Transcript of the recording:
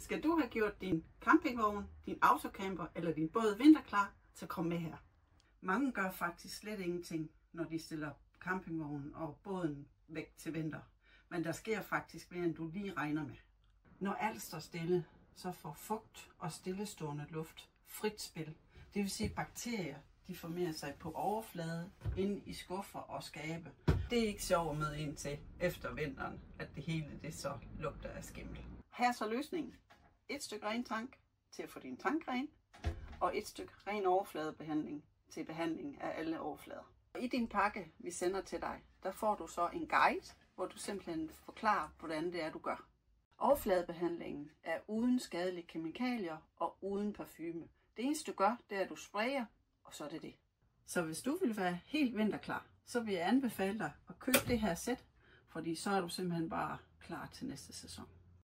Skal du have gjort din campingvogn, din autocamper eller din båd vinterklar, så kom med her. Mange gør faktisk slet ingenting, når de stiller campingvognen og båden væk til vinter. Men der sker faktisk mere, end du lige regner med. Når alt står stille, så får fugt og stillestående luft frit spil. Det vil sige, at bakterier de formerer sig på overflade, inde i skuffer og skabe. Det er ikke sjovt med ind til efter vinteren, at det hele det så lugter af skimmel. Her er så løsningen. Et stykke ren tank til at få din tank ren, og et stykke ren overfladebehandling til behandling af alle overflader. I din pakke, vi sender til dig, der får du så en guide, hvor du simpelthen forklarer, hvordan det er, du gør. Overfladebehandlingen er uden skadelige kemikalier og uden parfume. Det eneste du gør, det er, at du sprayer, og så er det det. Så hvis du vil være helt vinterklar, så vil jeg anbefale dig at købe det her sæt, fordi så er du simpelthen bare klar til næste sæson.